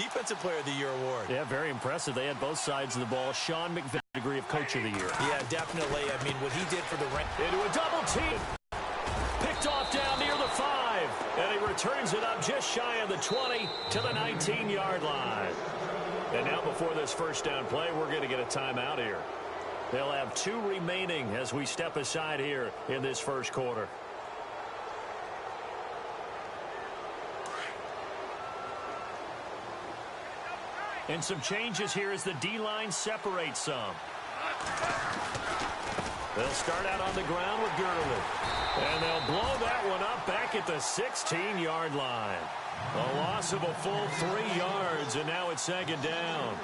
Defensive Player of the Year award. Yeah, very impressive. They had both sides of the ball. Sean McVay, degree of Coach of the Year. Yeah, definitely. I mean, what he did for the Rams. Into a double team. Picked off down near the 5. And he returns it up just shy of the 20 to the 19-yard line. And now before this first down play, we're going to get a timeout here. They'll have 2 remaining as we step aside here in this first quarter. And some changes here as the D-line separates some. They'll start out on the ground with Gurley. And they'll blow that one up back at the 16-yard line. A loss of a full 3 yards, and now it's second down.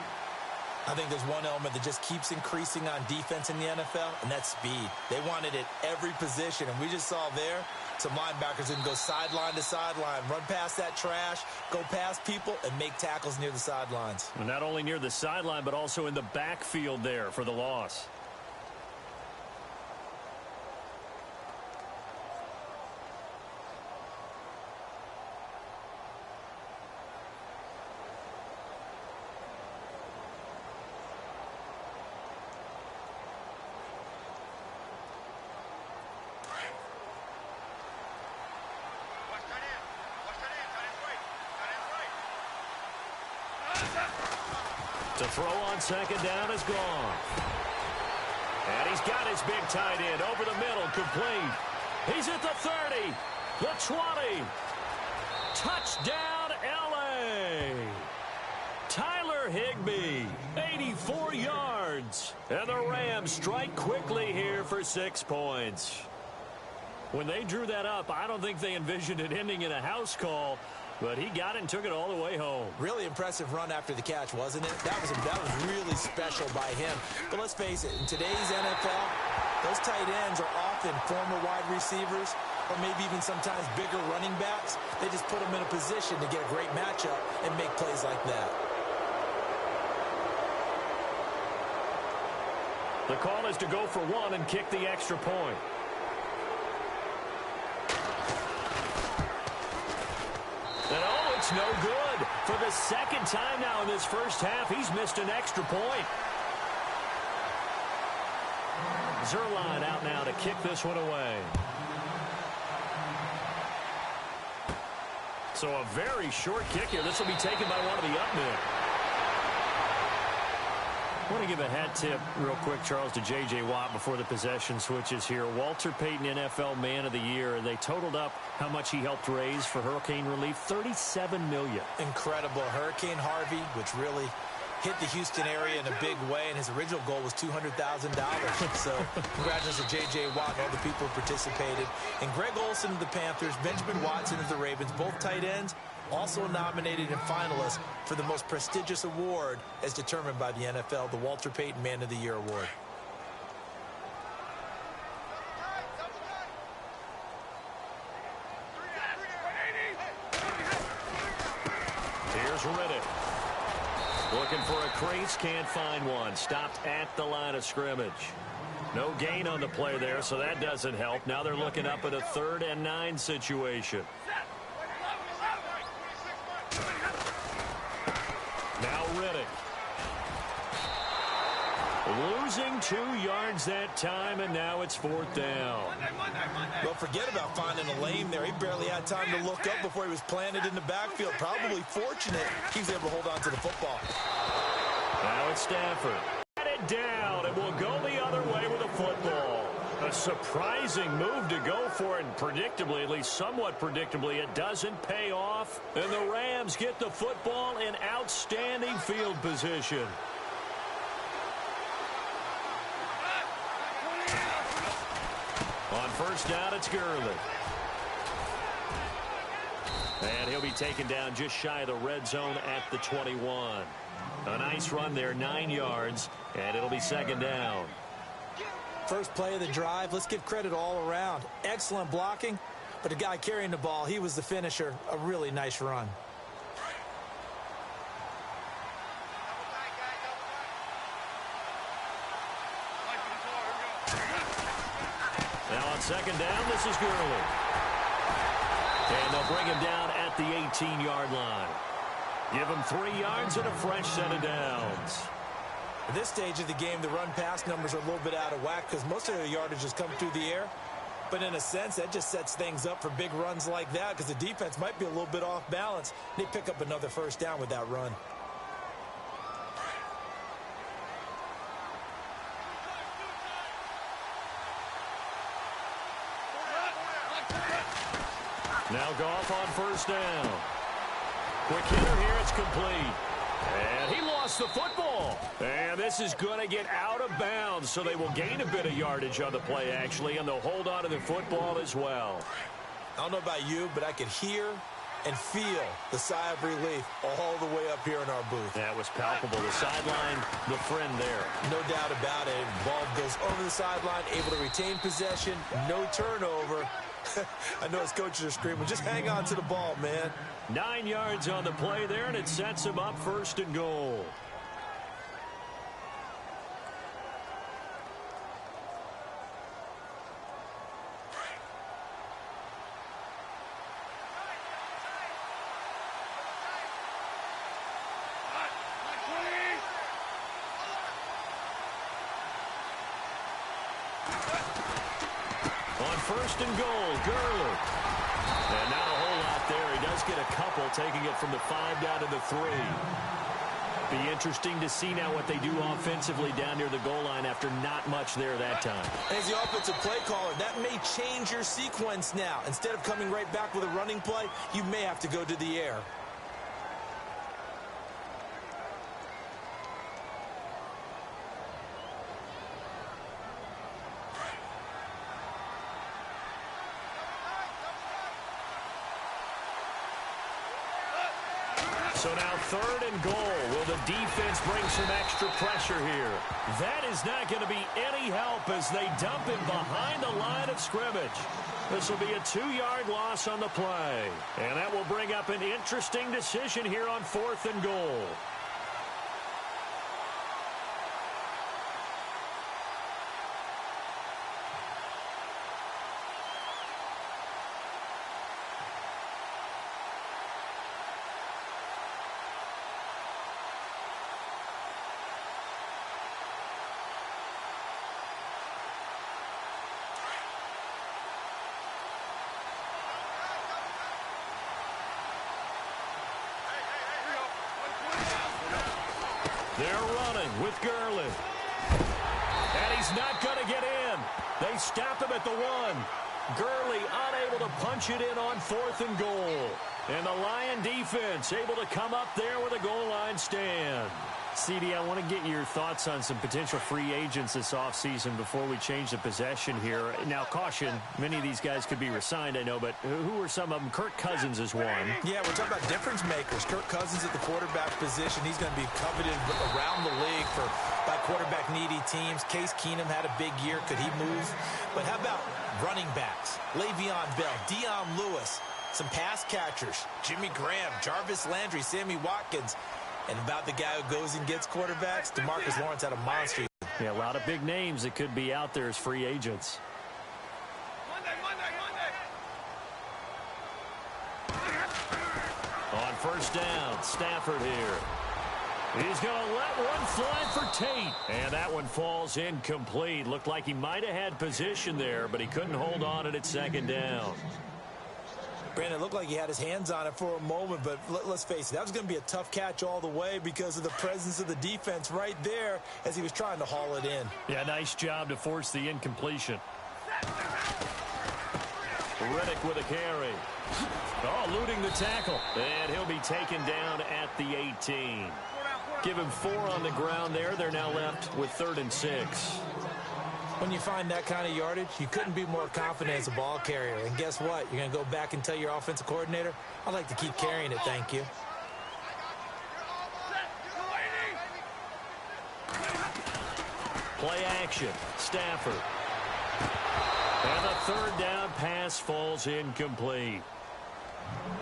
I think there's one element that just keeps increasing on defense in the NFL, and that's speed. They want it at every position, and we just saw there some linebackers that can go sideline to sideline, run past that trash, go past people, and make tackles near the sidelines. And not only near the sideline, but also in the backfield there for the loss. To throw on second down is gone. And he's got his big tight end over the middle, complete. He's at the 30, the 20. Touchdown, L.A. Tyler Higbee, 84 yards. And the Rams strike quickly here for 6 points. When they drew that up, I don't think they envisioned it ending in a house call. But he got it and took it all the way home. Really impressive run after the catch, wasn't it? That was really special by him. But let's face it, in today's NFL, those tight ends are often former wide receivers or maybe even sometimes bigger running backs. They just put them in a position to get a great matchup and make plays like that. The call is to go for 1 and kick the extra point. And oh, it's no good. For the second time now in this first half, he's missed an extra point. Zerline out now to kick this one away. So a very short kick here. This will be taken by one of the up men. I want to give a hat tip real quick, Charles, to J.J. Watt before the possession switches here. Walter Payton, NFL Man of the Year. They totaled up how much he helped raise for hurricane relief, $37 million. Incredible. Hurricane Harvey, which really hit the Houston area in a big way, and his original goal was $200,000. So congratulations to J.J. Watt and all the people who participated. And Greg Olsen of the Panthers, Benjamin Watson of the Ravens, both tight ends, also nominated and finalists for the most prestigious award as determined by the NFL, the Walter Payton Man of the Year Award. Here's Riddick. Looking for a crease, can't find one. Stopped at the line of scrimmage. No gain on the play there, so that doesn't help. Now they're looking up at a 3rd and 9 situation. Now Riddick. Losing 2 yards that time, and now it's 4th down. Well, forget about finding a lane there. He barely had time to look up before he was planted in the backfield. Probably fortunate he was able to hold on to the football. Now it's Stafford. Get it down, and we'll go the other way with a football. A surprising move to go for it, and predictably, at least somewhat predictably, it doesn't pay off. And the Rams get the football in outstanding field position. On first down, it's Gurley. And he'll be taken down just shy of the red zone at the 21. A nice run there, 9 yards, and it'll be second down. First play of the drive, let's give credit all around. Excellent blocking, but the guy carrying the ball, he was the finisher. A really nice run. Now on second down, this is Gurley. And they'll bring him down at the 18-yard line. Give him 3 yards and a fresh set of downs. At this stage of the game, the run-pass numbers are a little bit out of whack because most of their yardage has come through the air. But in a sense, that just sets things up for big runs like that because the defense might be a little bit off balance. They pick up another first down with that run. Now Goff on first down. Quick hitter here, it's complete. And he lost the football. And this is going to get out of bounds, so they will gain a bit of yardage on the play, actually, and they'll hold on to the football as well. I don't know about you, but I could hear and feel the sigh of relief all the way up here in our booth. That was palpable. The sideline, the friend there. No doubt about it. Ball goes over the sideline, able to retain possession, no turnover. I know his coaches are screaming, just hang on to the ball, man. 9 yards on the play there, and it sets him up first and goal. First and goal, Gurley. And not a whole lot there. He does get a couple, taking it from the 5 down to the 3. Be interesting to see now what they do offensively down near the goal line after not much there that time. As the offensive play caller, that may change your sequence now. Instead of coming right back with a running play, you may have to go to the air. So now 3rd and goal. Will the defense bring some extra pressure here? That is not going to be any help as they dump him behind the line of scrimmage. This will be a 2-yard loss on the play. And that will bring up an interesting decision here on 4th and goal. They're running with Gurley. And he's not going to get in. They stop him at the 1. Gurley unable to punch it in on 4th and goal. And the Lion defense able to come up there with a goal line stand. CD, I want to get your thoughts on some potential free agents this offseason before we change the possession here. Now, caution, many of these guys could be re-signed, I know, but who are some of them? Kirk Cousins is one. Yeah, we're talking about difference makers. Kirk Cousins at the quarterback position. He's going to be coveted around the league by quarterback-needy teams. Case Keenum had a big year. Could he move? But how about running backs? Le'Veon Bell, Dion Lewis, some pass catchers, Jimmy Graham, Jarvis Landry, Sammy Watkins. And about the guy who goes and gets quarterbacks, DeMarcus Lawrence had a monster. Yeah, a lot of big names that could be out there as free agents. On first down, Stafford here. He's going to let one fly for Tate. And that one falls incomplete. Looked like he might have had position there, but he couldn't hold on it at 2nd down. Brandon, it looked like he had his hands on it for a moment, but let's face it, that was going to be a tough catch all the way because of the presence of the defense right there as he was trying to haul it in. Yeah, nice job to force the incompletion. Riddick with a carry. Oh, eluding the tackle. And he'll be taken down at the 18. Give him 4 on the ground there. They're now left with 3rd and 6. When you find that kind of yardage, you couldn't be more confident as a ball carrier. And guess what? You're going to go back and tell your offensive coordinator, I'd like to keep carrying it, thank you. Play action. Stafford. And the 3rd down pass falls incomplete.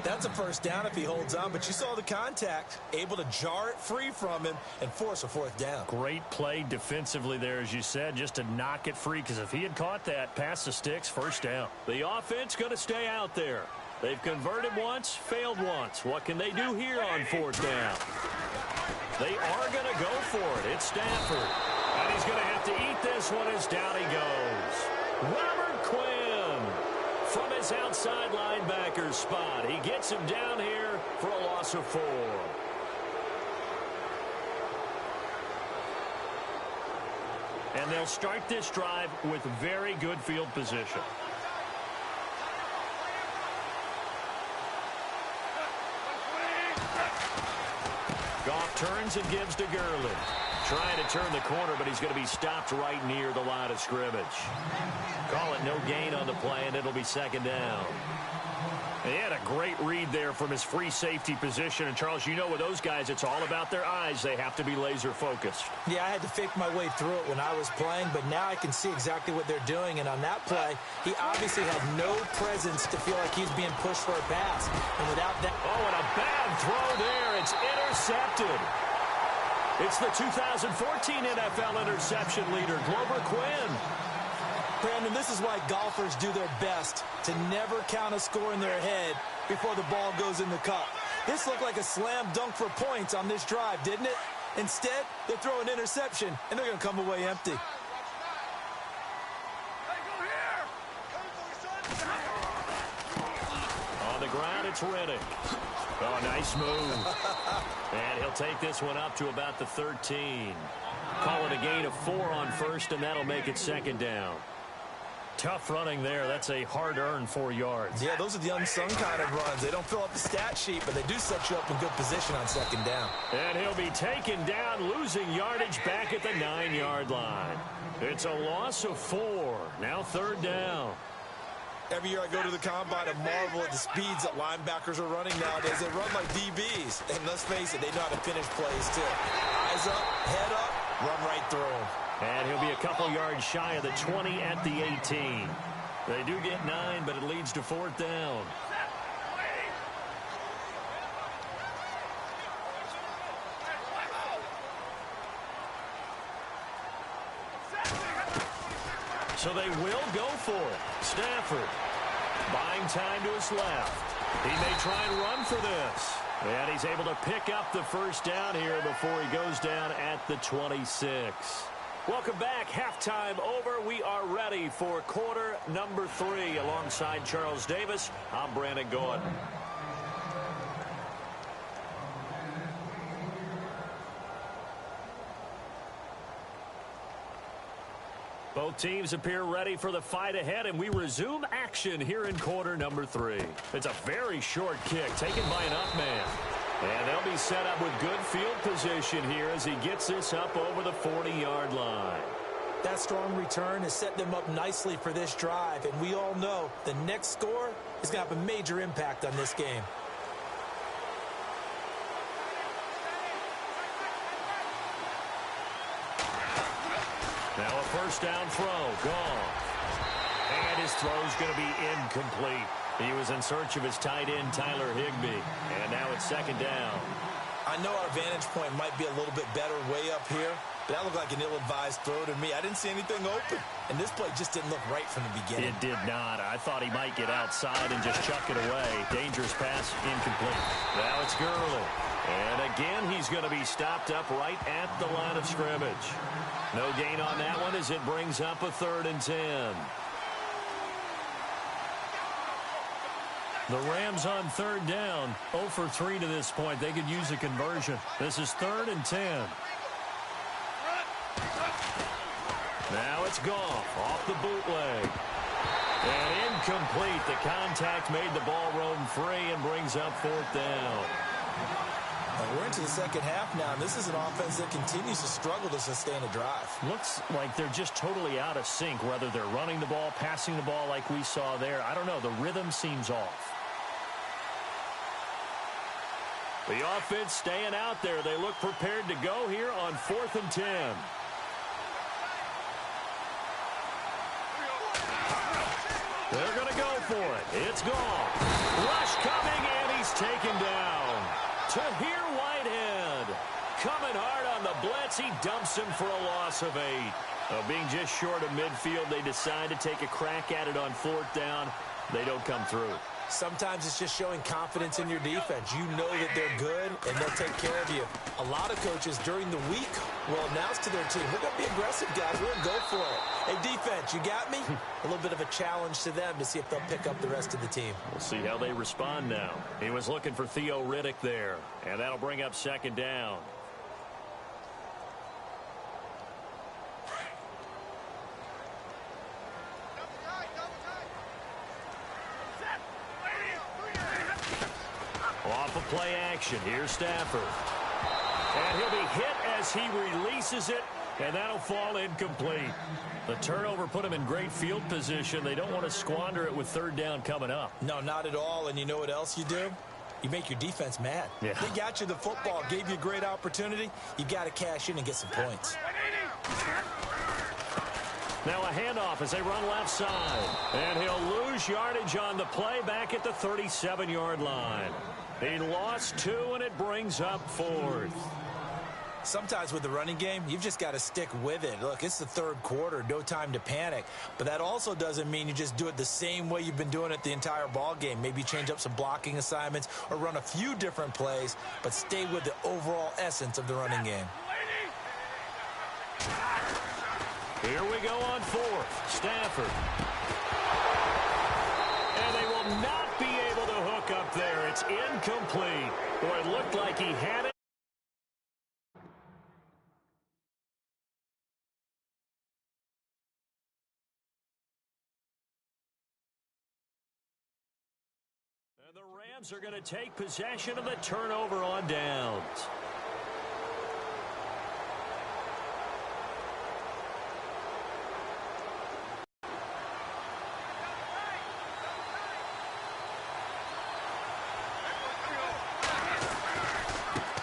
That's a first down if he holds on, but you saw the contact, able to jar it free from him and force a 4th down. Great play defensively there, as you said, just to knock it free, because if he had caught that, pass the sticks, first down. The offense going to stay out there. They've converted once, failed once. What can they do here on fourth down? They are going to go for it. It's Stafford. And he's going to have to eat this one as down he goes. Robert Quinn from his outside linebacker spot. He gets him down here for a loss of 4. And they'll start this drive with very good field position. Goff turns and gives to Gurley. Trying to turn the corner, but he's going to be stopped right near the line of scrimmage. Call it no gain on the play, and it'll be second down. He had a great read there from his free safety position. And, Charles, you know with those guys, it's all about their eyes. They have to be laser-focused. Yeah, I had to fake my way through it when I was playing, but now I can see exactly what they're doing. And on that play, he obviously had no presence to feel like he's being pushed for a pass. And without that... Oh, and a bad throw there. It's intercepted. It's the 2014 NFL interception leader, Glover Quinn. Brandon, this is why golfers do their best to never count a score in their head before the ball goes in the cup. This looked like a slam dunk for points on this drive, didn't it? Instead, they throw an interception, and they're going to come away empty. On the ground, it's Reddick. Oh, nice move. And he'll take this one up to about the 13. Call it a gain of 4 on first, and that'll make it second down. Tough running there. That's a hard-earned 4 yards. Yeah, those are the unsung kind of runs. They don't fill up the stat sheet, but they do set you up in good position on second down. And he'll be taken down, losing yardage back at the 9-yard line. It's a loss of 4. Now third down. Every year I go to the combine and marvel at the speeds that linebackers are running nowadays. They run like DBs. And let's face it, they know how to finish plays too. Eyes up, head up, run right through them. And he'll be a couple yards shy of the 20 at the 18. They do get 9, but it leads to fourth down. So they will go for it. Stafford buying time to his left. He may try and run for this. And he's able to pick up the first down here before he goes down at the 26. Welcome back. Halftime over. We are ready for quarter number 3. Alongside Charles Davis, I'm Brandon Gordon. Both teams appear ready for the fight ahead, and we resume action here in quarter number 3. It's a very short kick taken by an up man. And they'll be set up with good field position here as he gets this up over the 40-yard line. That strong return has set them up nicely for this drive, and we all know the next score is going to have a major impact on this game. Now a first down throw, gone. And his throw's going to be incomplete. He was in search of his tight end, Tyler Higbee. And now it's second down. I know our vantage point might be a little bit better way up here, but that looked like an ill-advised throw to me. I didn't see anything open, and this play just didn't look right from the beginning. It did not. I thought he might get outside and just chuck it away. Dangerous pass, incomplete. Now it's Gurley. And again, he's going to be stopped up right at the line of scrimmage. No gain on that one as it brings up a 3rd and 10. The Rams on third down, 0 for 3 to this point. They could use a conversion. This is 3rd and 10. Now it's Goff off the bootleg. And incomplete. The contact made the ball roam free and brings up 4th down. We're into the second half now, and this is an offense that continues to struggle to sustain a drive. Looks like they're just totally out of sync, whether they're running the ball, passing the ball like we saw there. I don't know. The rhythm seems off. The offense staying out there. They look prepared to go here on 4th and 10. They're going to go for it. It's gone. Rush coming, and he's taken down. Tahir Whitehead coming hard on the blitz. He dumps him for a loss of 8. Being just short of midfield, they decide to take a crack at it on 4th down. They don't come through. Sometimes it's just showing confidence in your defense. You know that they're good, and they'll take care of you. A lot of coaches during the week will announce to their team, we're going to be aggressive, guys. We're going to go for it. Hey, defense, you got me? A little bit of a challenge to them to see if they'll pick up the rest of the team. We'll see how they respond now. He was looking for Theo Riddick there, and that'll bring up second down. Off of play action, here's Stafford. And he'll be hit as he releases it, and that'll fall incomplete. The turnover put him in great field position. They don't want to squander it with third down coming up. No, not at all. And you know what else you do? You make your defense mad. Yeah. They got you the football, gave you a great opportunity. You got to cash in and get some points. Now a handoff as they run left side. And he'll lose yardage on the play back at the 37-yard line. He lost 2, and it brings up 4th. Sometimes with the running game, you've just got to stick with it. Look, it's the third quarter, no time to panic. But that also doesn't mean you just do it the same way you've been doing it the entire ball game. Maybe change up some blocking assignments or run a few different plays, but stay with the overall essence of the running game. Here we go on 4th. Stafford. And they will not be able to hook up there. It's incomplete. Boy, it looked like he had it. And the Rams are going to take possession of the turnover on downs.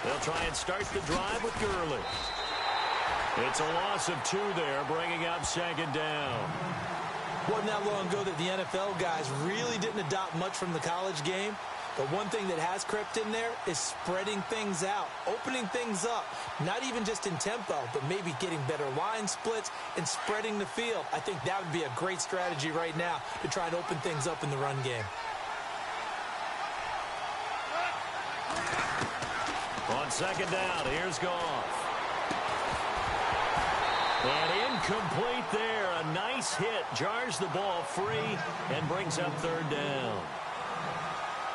They'll try and start the drive with Gurley. It's a loss of 2 there, bringing up second down. Wasn't that long ago that the NFL guys really didn't adopt much from the college game. But one thing that has crept in there is spreading things out, opening things up, not even just in tempo, but maybe getting better line splits and spreading the field. I think that would be a great strategy right now to try and open things up in the run game. On second down, here's Goff. And incomplete there. A nice hit. Jars the ball free and brings up third down.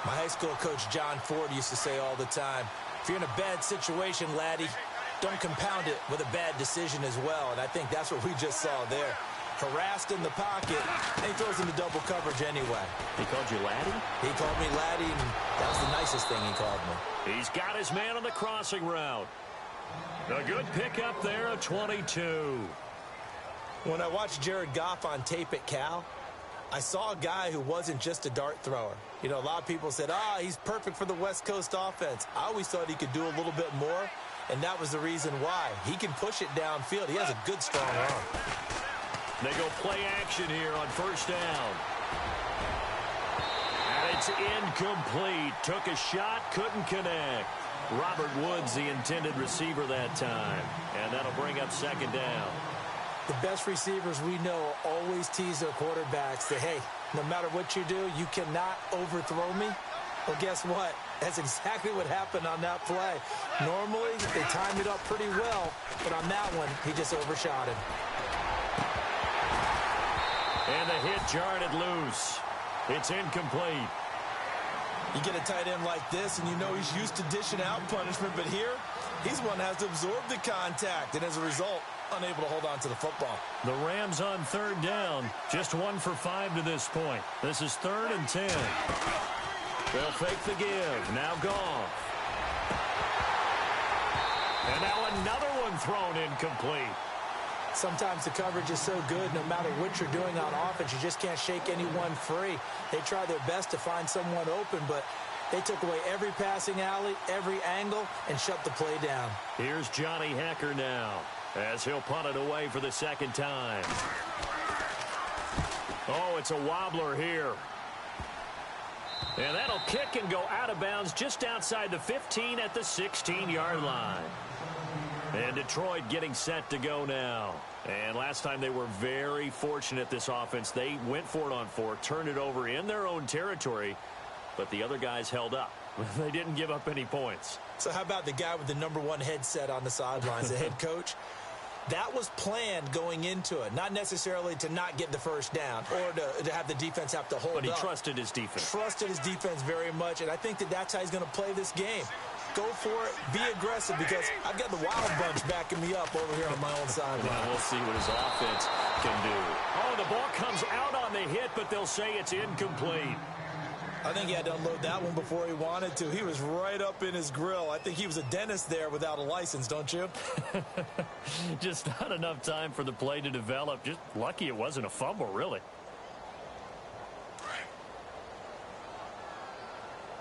My high school coach, John Ford, used to say all the time, if you're in a bad situation, laddie, don't compound it with a bad decision as well. And I think that's what we just saw there. Harassed in the pocket, and he throws into double coverage anyway. He called you laddie? He called me laddie, and that was the nicest thing he called me. He's got his man on the crossing route. A good pickup there, a 22. When I watched Jared Goff on tape at Cal, I saw a guy who wasn't just a dart thrower. You know, a lot of people said, he's perfect for the West Coast offense. I always thought he could do a little bit more, and that was the reason why. He can push it downfield. He has a good, strong arm. They go play action here on first down. And it's incomplete. Took a shot, couldn't connect. Robert Woods, the intended receiver that time. And that'll bring up second down. The best receivers we know always tease their quarterbacks that, hey, no matter what you do, you cannot overthrow me. Well, guess what? That's exactly what happened on that play. Normally, they timed it up pretty well, but on that one, he just overshot him. And the hit jarred it loose. It's incomplete. You get a tight end like this, and you know he's used to dishing out punishment, but here, he's one that has to absorb the contact, and as a result, unable to hold on to the football. The Rams on third down, just 1 for 5 to this point. This is 3rd and 10. They'll fake the give. Now Goff. And now another one thrown incomplete. Sometimes the coverage is so good, no matter what you're doing on offense, you just can't shake anyone free. They try their best to find someone open, but they took away every passing alley, every angle, and shut the play down. Here's Johnny Hecker now, as he'll punt it away for the second time. Oh, it's a wobbler here. And that'll kick and go out of bounds just outside the 15 at the 16-yard line. And Detroit getting set to go now. And last time they were very fortunate, this offense. They went for it on 4, turned it over in their own territory, but the other guys held up. They didn't give up any points. So how about the guy with the #1 headset on the sidelines, the head coach? That was planned going into it, not necessarily to not get the first down or to have the defense have to hold up. But he trusted his defense. Trusted his defense very much, and I think that's how he's going to play this game. Go for it, be aggressive, because I've got the Wild Bunch backing me up over here on my own sideline. Well, we'll see what his offense can do. Oh, the ball comes out on the hit, but they'll say it's incomplete. I think he had to unload that one before he wanted to. He was right up in his grill. I think he was a dentist there without a license, don't you? Just not enough time for the play to develop. Just lucky it wasn't a fumble, really.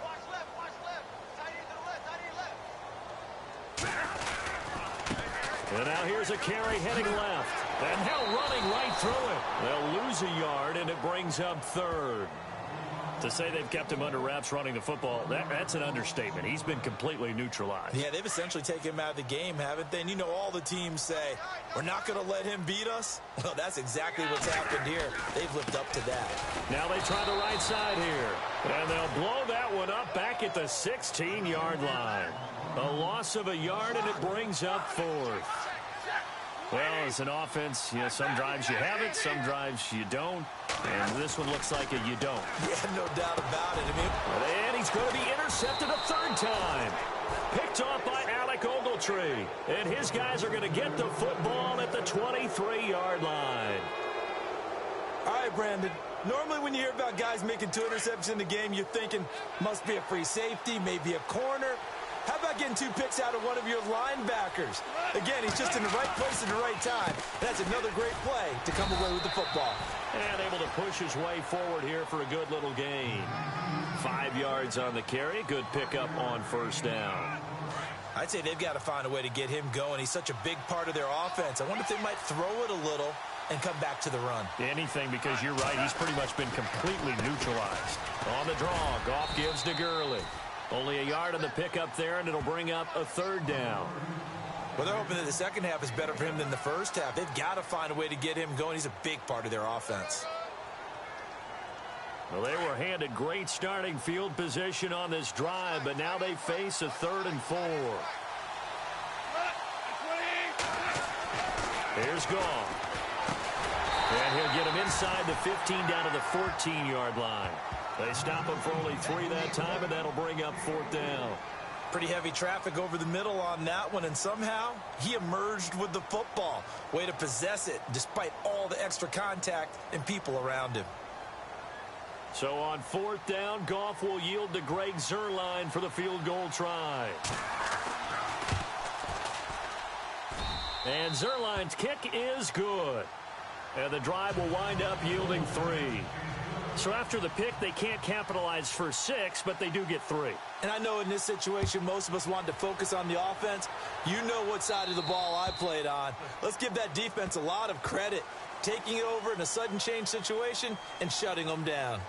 Watch left. Tight end to the left. And now here's a carry heading left. And now running right through it. They'll lose a yard, and it brings up third. To say they've kept him under wraps running the football, that's an understatement. He's been completely neutralized. Yeah, they've essentially taken him out of the game, haven't they? And you know all the teams say, we're not going to let him beat us. Well, that's exactly what's happened here. They've lived up to that. Now they try the right side here. And they'll blow that one up back at the 16-yard line. A loss of a yard, and it brings up fourth. Well, as an offense, some drives you have it, some drives you don't. And this one looks like you don't. Yeah, no doubt about it. And he's going to be intercepted a third time. Picked off by Alec Ogletree. And his guys are going to get the football at the 23-yard line. All right, Brandon. Normally when you hear about guys making 2 interceptions in the game, you're thinking must be a free safety, maybe a corner. How about getting 2 picks out of one of your linebackers? Again, he's just in the right place at the right time. That's another great play to come away with the football. And able to push his way forward here for a good little gain. 5 yards on the carry. Good pickup on first down. I'd say they've got to find a way to get him going. He's such a big part of their offense. I wonder if they might throw it a little and come back to the run. Anything, because you're right. He's pretty much been completely neutralized. On the draw, Goff gives to Gurley. Only a yard on the pickup there, and it'll bring up a third down. Well, they're hoping that the second half is better for him than the first half. They've got to find a way to get him going. He's a big part of their offense. Well, they were handed great starting field position on this drive, but now they face a 3rd and 4. Here's Goff. And he'll get him inside the 15 down to the 14-yard line. They stop him for only 3 that time, and that'll bring up 4th down. Pretty heavy traffic over the middle on that one, and somehow he emerged with the football. Way to possess it despite all the extra contact and people around him. So on 4th down, Goff will yield to Greg Zuerlein for the field goal try. And Zuerlein's kick is good. And the drive will wind up yielding 3. So after the pick, they can't capitalize for 6, but they do get 3. And I know in this situation, most of us wanted to focus on the offense. You know what side of the ball I played on. Let's give that defense a lot of credit. Taking it over in a sudden change situation and shutting them down.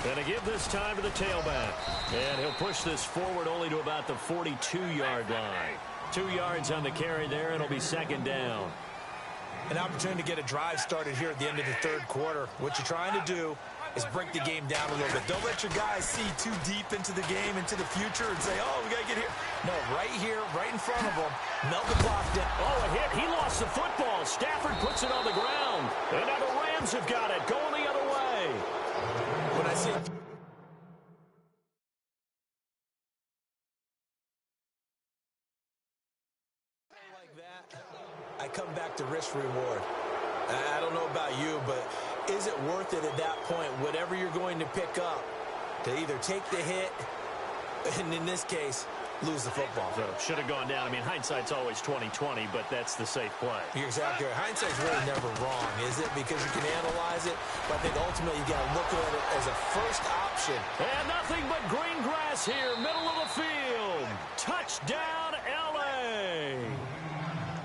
Going to give this time to the tailback. And he'll push this forward only to about the 42-yard line. 2 yards on the carry there. It'll be 2nd down. An opportunity to get a drive started here at the end of the 3rd quarter. What you're trying to do is break the game down a little bit. Don't let your guys see too deep into the game, into the future, and say, oh, we got to get here. No, right here, right in front of them. Melt the clock down. Oh, a hit. He lost the football. Stafford puts it on the ground. And now the Rams have got it. Going the other way. When I say like that, I come back to risk reward. I don't know about you, but is it worth it at that point, whatever you're going to pick up, to either take the hit, and in this case, lose the football? So should have gone down. I mean, hindsight's always 20/20, but that's the safe play. You're exactly right. Hindsight's really never wrong, is it? Because you can analyze it, but I think ultimately you got to look at it as a first option. And nothing but green grass here, middle of the field. Touchdown, L.A.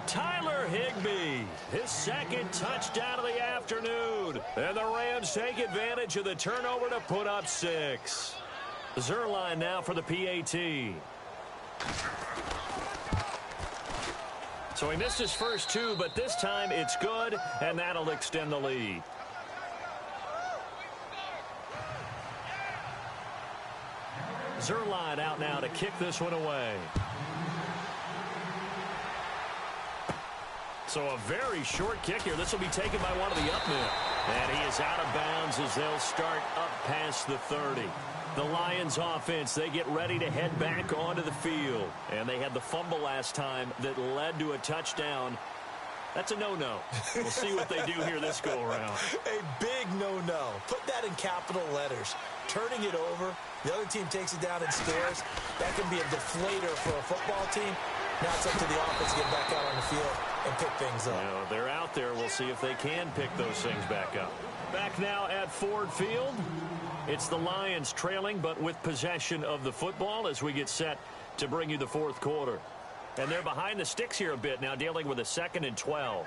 Tyler Higbee, his second touchdown of the afternoon. And the Rams take advantage of the turnover to put up 6. Zerline now for the PAT. So he missed his first 2, but this time it's good, and that'll extend the lead. Zerline out now to kick this one away. So a very short kick here. This will be taken by one of the up men. And he is out of bounds as they'll start up past the 30. The Lions offense, they get ready to head back onto the field. And they had the fumble last time that led to a touchdown. That's a no-no. We'll see what they do here this go-around. A big no-no. Put that in capital letters. Turning it over, the other team takes it down and scores. That can be a deflator for a football team. Now it's up to the offense to get back out on the field and pick things up. You know, they're out there. We'll see if they can pick those things back up. Back now at Ford Field. It's the Lions trailing, but with possession of the football as we get set to bring you the fourth quarter. And they're behind the sticks here a bit now, dealing with a 2nd and 12.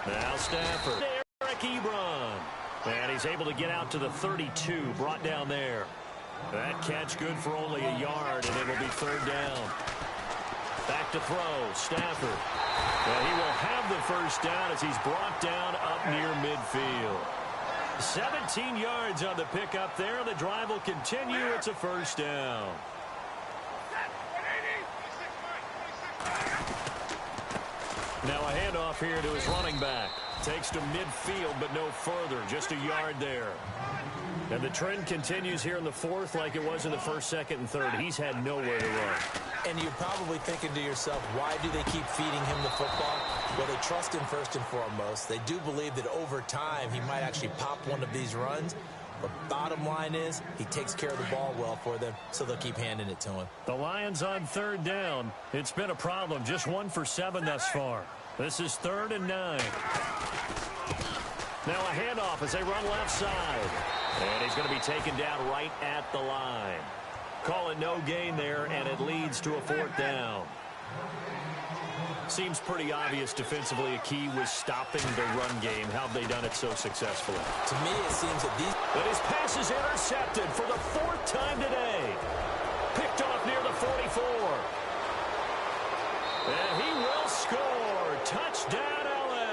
Now Stafford. Eric Ebron. And he's able to get out to the 32, brought down there. That catch good for only a yard, and it'll be 3rd down. Back to throw, Stafford. And he will have the first down as he's brought down up near midfield. 17 yards on the pickup there. The drive will continue. It's a 1st down. Now a handoff here to his running back. Takes to midfield, but no further. Just a yard there. And the trend continues here in the 4th like it was in the 1st, 2nd, and 3rd. He's had nowhere to run. And you're probably thinking to yourself, why do they keep feeding him the football? Well, they trust him first and foremost. They do believe that over time he might actually pop one of these runs. But bottom line is he takes care of the ball well for them, so they'll keep handing it to him. The Lions on 3rd down. It's been a problem. Just 1 for 7 thus far. This is 3rd and 9. Now a handoff as they run left side. And he's going to be taken down right at the line. Call it no gain there, and it leads to a 4th down. Seems pretty obvious defensively a key was stopping the run game. How have they done it so successfully? To me, it seems that these... But his pass is intercepted for the 4th time today. Picked off near the 44. And he will score. Touchdown, L.A.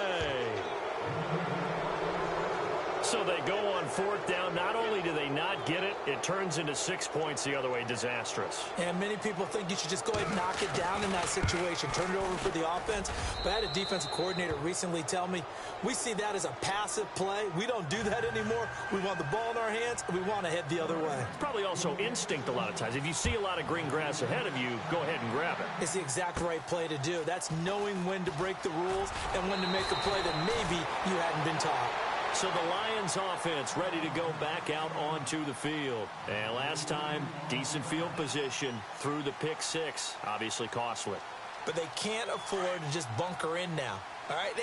So they go on 4th down. Not only do they not get it, it turns into 6 points the other way. Disastrous. And many people think you should just go ahead and knock it down in that situation. Turn it over for the offense. But I had a defensive coordinator recently tell me, we see that as a passive play. We don't do that anymore. We want the ball in our hands, and we want to head the other way. It's probably also instinct a lot of times. If you see a lot of green grass ahead of you, go ahead and grab it. It's the exact right play to do. That's knowing when to break the rules and when to make a play that maybe you hadn't been taught. So the Lions offense ready to go back out onto the field. And last time, decent field position through the pick 6. Obviously costly. But they can't afford to just bunker in now. All right,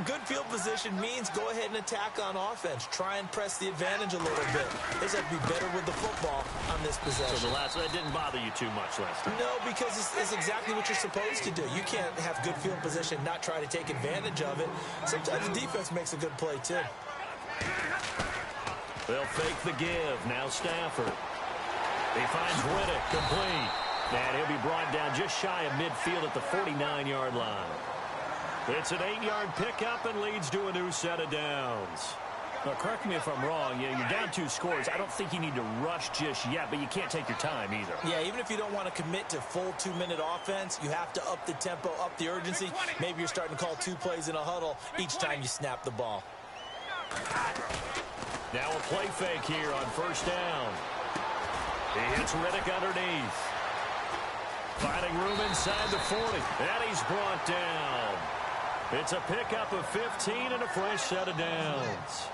good field position means go ahead and attack on offense. Try and press the advantage a little bit. They just have to be better with the football on this possession. So that didn't bother you too much last time? No, because it's exactly what you're supposed to do. You can't have good field position, not try to take advantage of it. Sometimes the defense makes a good play, too. They'll fake the give. Now Stafford. He finds Riddick complete. And he'll be brought down just shy of midfield at the 49-yard line. It's an 8-yard pickup and leads to a new set of downs. Now, correct me if I'm wrong. You're down 2 scores. I don't think you need to rush just yet, but you can't take your time either. Yeah, even if you don't want to commit to full 2-minute offense, you have to up the tempo, up the urgency. Maybe you're starting to call 2 plays in a huddle each time you snap the ball. Now a play fake here on 1st down. He hits Riddick underneath. Finding room inside the 40. And he's brought down. It's a pickup of 15 and a fresh set of downs.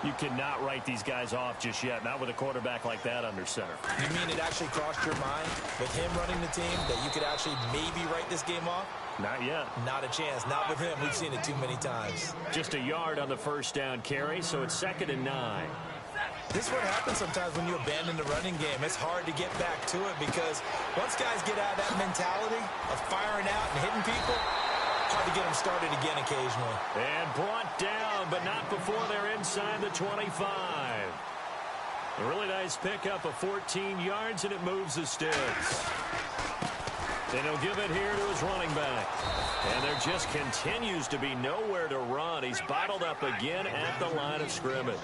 You cannot write these guys off just yet, not with a quarterback like that under center. You mean it actually crossed your mind with him running the team that you could actually maybe write this game off? Not yet. Not a chance. Not with him. We've seen it too many times. Just a yard on the 1st down carry, so it's 2nd and 9. This is what happens sometimes when you abandon the running game. It's hard to get back to it because once guys get out of that mentality of firing out and hitting people, hard to get them started again occasionally. And brought down, but not before they're inside the 25. A really nice pickup of 14 yards, and it moves the sticks. And he'll give it here to his running back. And there just continues to be nowhere to run. He's bottled up again at the line of scrimmage.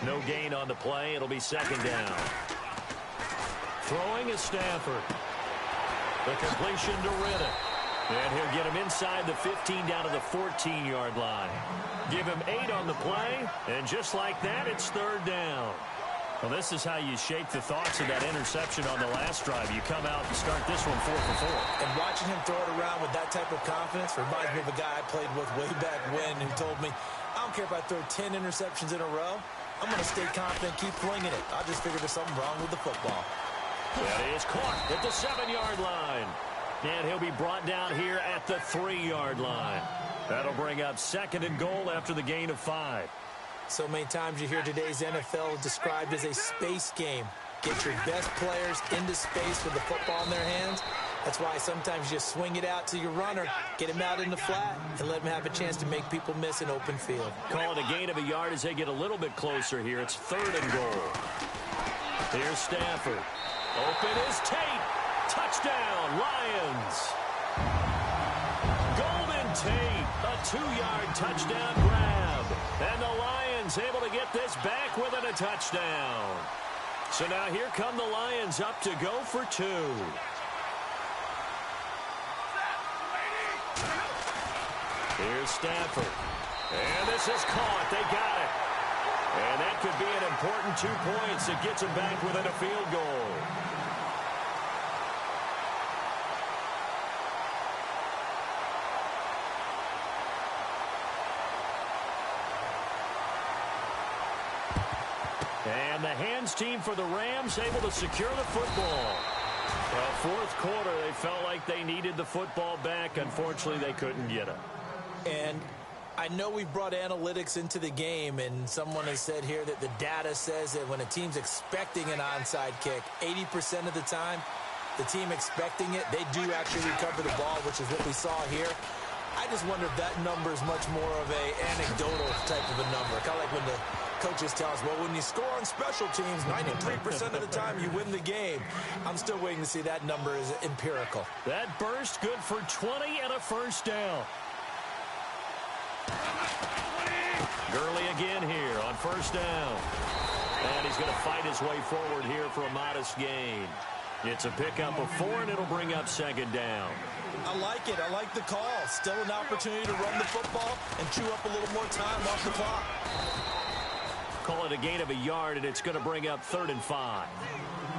No gain on the play. It'll be second down. Throwing is Stafford. The completion to Riddick. And he'll get him inside the 15 down to the 14-yard line. Give him 8 on the play. And just like that, it's third down. Well, this is how you shape the thoughts of that interception on the last drive. You come out and start this one 4 for 4. And watching him throw it around with that type of confidence reminds me of a guy I played with way back when who told me, I don't care if I throw 10 interceptions in a row. I'm going to stay confident, keep flinging it. I just figured there's something wrong with the football. That is caught at the 7-yard line. And he'll be brought down here at the 3-yard line. That'll bring up second and goal after the gain of 5. So many times you hear today's NFL described as a space game. Get your best players into space with the football in their hands. That's why sometimes you just swing it out to your runner, get him out in the flat, and let him have a chance to make people miss an open field. Calling a gain of a yard as they get a little bit closer here. It's third and goal. Here's Stafford. Open is Tate. Touchdown, Lions. Golden Tate, a 2-yard touchdown grab. And the Lions able to get this back within a touchdown. So now here come the Lions up to go for 2. Here's Stafford. And this is caught. They got it. And that could be an important 2 points that gets them back within a field goal. And the hands team for the Rams able to secure the football. Well, fourth quarter, they felt like they needed the football back. Unfortunately, they couldn't get it. And I know we've brought analytics into the game, and someone has said here that the data says that when a team's expecting an onside kick, 80% of the time, the team expecting it, they do actually recover the ball, which is what we saw here. I just wonder if that number is much more of a anecdotal type of a number. Kind of like when the coaches tell us, well, when you score on special teams, 93% of the time you win the game. I'm still waiting to see that number is empirical. That burst good for 20 and a first down. Gurley again here on first down. And he's going to fight his way forward here for a modest gain. It's a pickup of 4, and it'll bring up second down. I like it. I like the call. Still an opportunity to run the football and chew up a little more time off the clock. Call it a gain of a yard, and it's going to bring up 3rd and 5.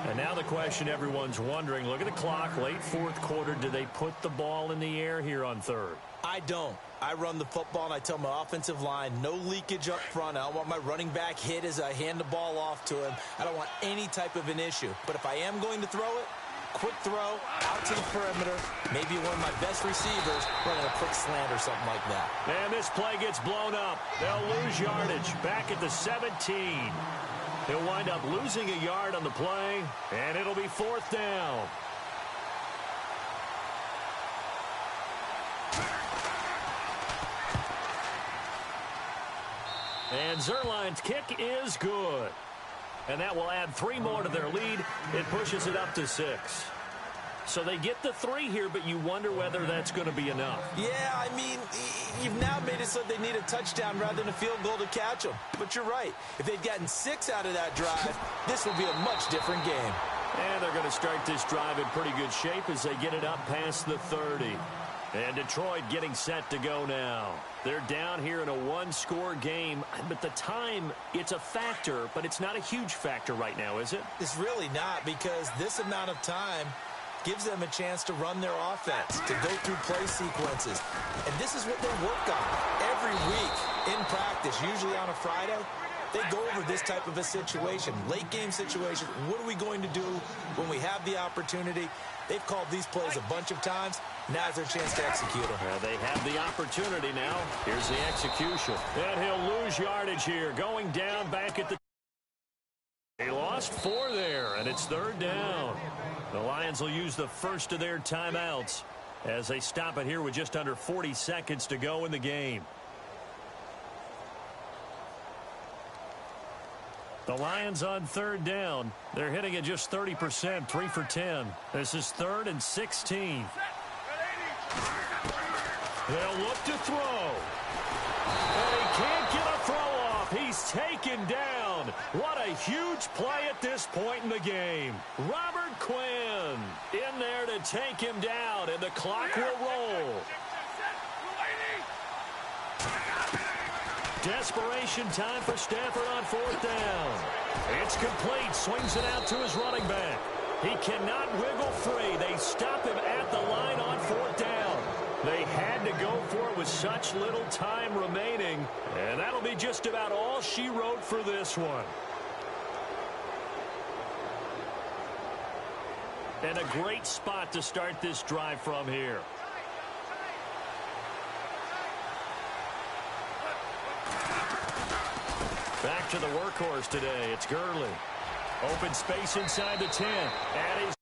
And now the question everyone's wondering, look at the clock, late fourth quarter, do they put the ball in the air here on 3rd? I don't. I run the football, and I tell my offensive line, no leakage up front. I don't want my running back hit as I hand the ball off to him. I don't want any type of an issue. But if I am going to throw it, quick throw, out to the perimeter, maybe one of my best receivers running a quick slant or something like that. And this play gets blown up. They'll lose yardage back at the 17. He'll wind up losing a yard on the play, and it'll be 4th down. And Zerline's kick is good. And that will add 3 more to their lead. It pushes it up to 6. So they get the 3 here, but you wonder whether that's going to be enough. Yeah, I mean, you've now made it so they need a touchdown rather than a field goal to catch them. But you're right. If they'd gotten 6 out of that drive, this would be a much different game. And they're going to start this drive in pretty good shape as they get it up past the 30. And Detroit getting set to go now. They're down here in a 1-score game, but the time, it's a factor, but it's not a huge factor right now, is it? It's really not, because this amount of time gives them a chance to run their offense, to go through play sequences. And this is what they work on every week in practice, usually on a Friday. They go over this type of a situation, late game situation. What are we going to do when we have the opportunity? They've called these plays a bunch of times. Now's their chance to execute them. Well, they have the opportunity now. Here's the execution. And he'll lose yardage here, going down back at the lost 4 there, and it's 3rd down. The Lions will use the first of their timeouts as they stop it here with just under 40 seconds to go in the game. The Lions on 3rd down. They're hitting at just 30%, 3 for 10. This is 3rd and 16. They'll look to throw. And he can't get a throw off. He's taken down. What a huge play at this point in the game. Robert Quinn in there to take him down, and the clock will roll. Desperation time for Stafford on 4th down. It's complete. Swings it out to his running back. He cannot wiggle free. They stop him at the line on 4th down. They had to go for it with such little time remaining, and that'll be just about all she wrote for this one. And a great spot to start this drive from here. Back to the workhorse today. It's Gurley. Open space inside the 10. And he's